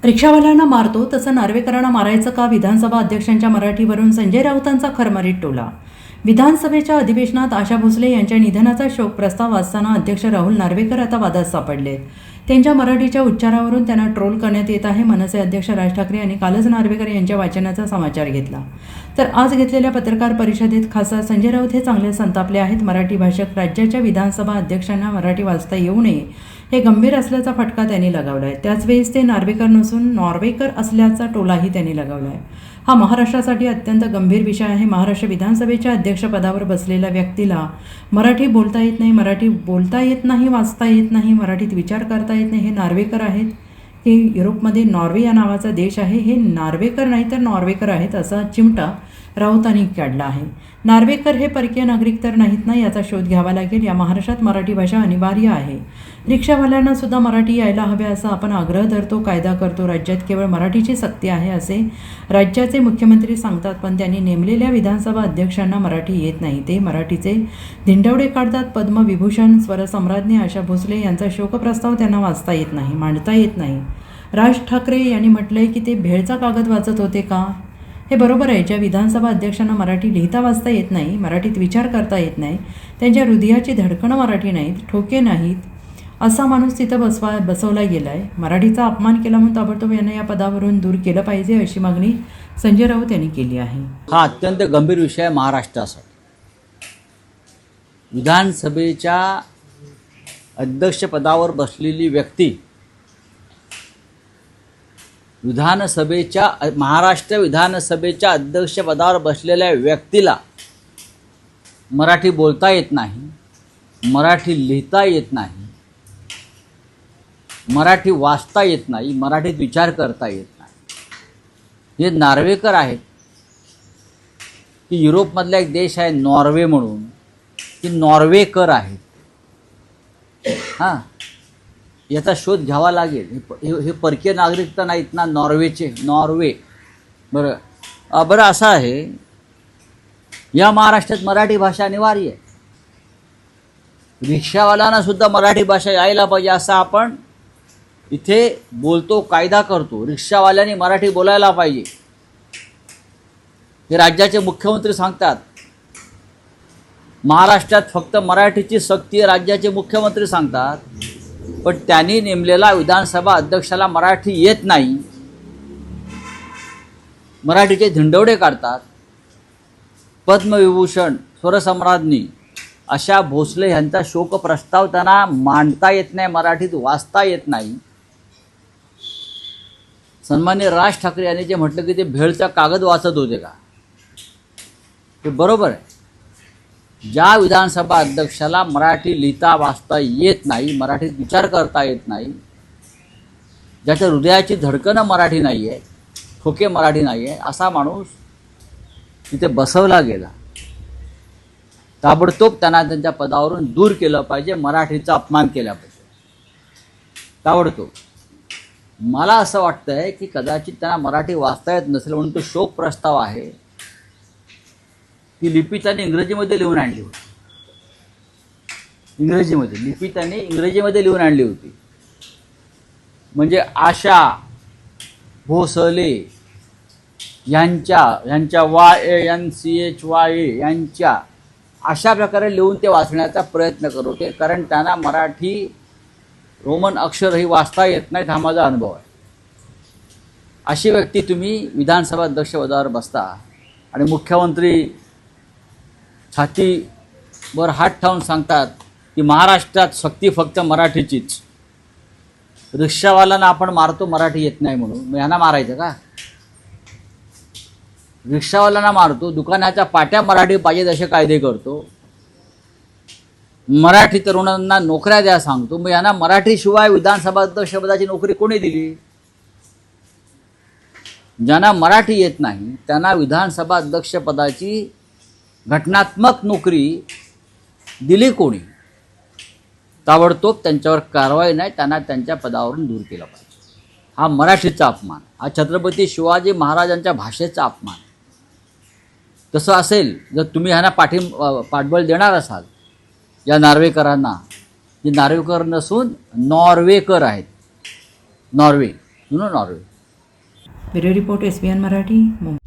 रिक्षावाल्यांना मारतो तसं नार्वेकरांना मारायचं का? विधानसभा अध्यक्षांच्या मराठीवरून संजय राऊतांचा खरमरीत टोला. विधानसभेच्या अधिवेशनात आशा भोसले यांच्या निधनाचा शोक प्रस्ताव वाचताना अध्यक्ष राहुल नार्वेकर आता वादात सापडले. त्यांच्या मराठीच्या उच्चारावरून त्यांना ट्रोल करण्यात येत आहे. मनसे अध्यक्ष राज ठाकरे यांनी कालच नार्वेकर यांच्या वाचनाचा समाचार घेतला. तर आज घेतलेल्या पत्रकार परिषदेत खासदार संजय राऊत हे चांगले संतापले आहेत. मराठी भाषक राज्याच्या विधानसभा अध्यक्षांना मराठी वाचता येऊ नये हे गंभीर असल्याचा फटका त्यांनी लगावला आहे. त्याचवेळेस ते नार्वेकर नसून नॉर्वेकर असल्याचा टोलाही त्यांनी लगावला आहे. हा महाराष्ट्रासाठी अत्यंत गंभीर विषय आहे. महाराष्ट्र विधानसभेच्या अध्यक्षपदावर बसलेल्या व्यक्तीला मराठी बोलता येत नाही, मराठी बोलता येत नाही, वाचता येत नाही, मराठीत विचार करता येत नाही. हे नार्वेकर आहेत. हे युरोपमध्ये नॉर्वे या नावाचा देश आहे. हे नार्वेकर नाही तर नॉर्वेकर आहेत असा चिमटा राऊतांनी काढला आहे. नार्वेकर हे परकीय नागरिक तर नाहीत ना, याचा शोध घ्यावा लागेल. या महाराष्ट्रात मराठी भाषा अनिवार्य आहे. रिक्षावाल्यांना सुद्धा मराठी यायला हवे असा आपण आग्रह धरतो, कायदा करतो. राज्यात केवळ मराठीची सक्ती आहे असे राज्याचे मुख्यमंत्री सांगतात, पण त्यांनी नेमलेल्या विधानसभा अध्यक्षांना मराठी येत नाही. ते मराठीचे धिंडवडे काढतात. पद्मविभूषण स्वरसम्राज्ञी आशा भोसले यांचा शोकप्रस्ताव त्यांना वाचता येत नाही, मांडता येत नाही. राज ठाकरे यांनी म्हटलंय की ते भेळचा कागद वाचत होते का? हे बरोबर आहे. ज्या विधानसभा अध्यक्षांना मराठी लिहिता वाचता येत नाही, मराठीत विचार करता येत नाही, त्यांच्या हृदयाची धडकणं मराठी नाहीत, ठोके नाहीत, असा माणूस तिथं बसवला गेला आहे. मराठीचा अपमान केला म्हणून ताबडतोब यांना या पदावरून दूर केलं पाहिजे अशी मागणी संजय राऊत यांनी केली आहे. हा अत्यंत गंभीर विषय आहे महाराष्ट्रासाठी. विधानसभेच्या अध्यक्षपदावर बसलेली व्यक्ती महाराष्ट्र विधानसभेच्या अध्यक्षपदावर बसलेल्या व्यक्तीला मराठी बोलता येत नाही, मराठी लिहिता येत नाही, मराठी वाचता येत नाही, मराठीत विचार करता येत नाही. हे नार्वेकर आहेत की युरोपमधला एक देश आहे नॉर्वे म्हणून, की नॉर्वेकर आहेत. हां, याचा शोध घ्यावा लागेल. हे परकीय नागरिक तर नाहीत ना नॉर्वेचे, नॉर्वे. बरं असं आहे, या महाराष्ट्रात मराठी भाषा अनिवार्य आहे. रिक्षावाल्यांना सुद्धा मराठी भाषा यायला पाहिजे असं आपण इथे बोलतो, कायदा करतो. रिक्षावाल्यांनी मराठी बोलायला पाहिजे हे राज्याचे मुख्यमंत्री सांगतात. महाराष्ट्रात फक्त मराठीची सक्ती राज्याचे मुख्यमंत्री सांगतात, पण त्यांनी नेमलेला विधानसभा अध्यक्षाला मराठी येत नाही, मराठीचे धिंडवडे काढतात. पद्मविभूषण स्वरसम्राज्ञी आशा भोसले यांचा शोकप्रस्ताव त्यांना मांडता येत नाही, मराठीत वाचता येत नाही. सन्माननीय राज ठाकरे यांनी जे म्हटलं की ते भेळचा कागद वाचत होते का, ते बरोबर आहे. ज्या विधानसभा अध्यक्षाला मराठी लिहिता वाचता येत नाही, मराठीत विचार करता येत नाही, ज्याच्या हृदयाची धडकणं मराठी नाही आहे, ठोके मराठी नाही आहे, असा माणूस तिथे बसवला गेला. ताबडतोब त्यांना त्यांच्या पदावरून दूर केलं पाहिजे, मराठीचा अपमान केला पाहिजे ताबडतोब. मला असं वाटतं आहे की कदाचित त्यांना मराठी वाचता येत नसेल म्हणून तो शोक प्रस्ताव आहे ती लिपी त्यांनी इंग्रजीमध्ये लिहून आणली होती. लिपी त्यांनी इंग्रजीमध्ये लिहून आणली होती. म्हणजे आशा भोसले यांच्या YANCHYA यांच्या अशा प्रकारे लिहून ते वाचण्याचा प्रयत्न करत होते, कारण त्यांना मराठी रोमन अक्षरही वाचता येत नाहीत हा माझा अनुभव आहे. अशी व्यक्ती तुम्ही विधानसभा अध्यक्षपदावर बसता आणि मुख्यमंत्री छातीवर हात ठेवून सांगतात की महाराष्ट्रात सक्ती फक्त मराठीचीच. रिक्षावाल्यांना आपण मारतो मराठी येत नाही म्हणून, मग यांना मारायचं का? रिक्षावाल्यांना मारतो, दुकानाच्या पाट्या मराठी पाहिजेत असे कायदे करतो, मराठी तरुणांना नोकऱ्या द्या सांगतो, मग यांना मराठीशिवाय विधानसभा अध्यक्षपदाची नोकरी कोणी दिली? ज्यांना मराठी येत नाही त्यांना विधानसभा अध्यक्षपदाची घटनात्मक नोकरी दिली कोणी? ताबडतोब त्यांच्यावर कारवाई नाही, त्यांना त्यांच्या पदावरून दूर केलं पाहिजे. हा मराठीचा अपमान, हा छत्रपती शिवाजी महाराजांच्या भाषेचा अपमान. तसं असेल जर तुम्ही ह्यांना पाठबळ देणार असाल या नार्वेकरांना, जे नार्वेकर नसून नॉर्वेकर आहेत, Norway. Bureau report SBN Marathi Mumbai.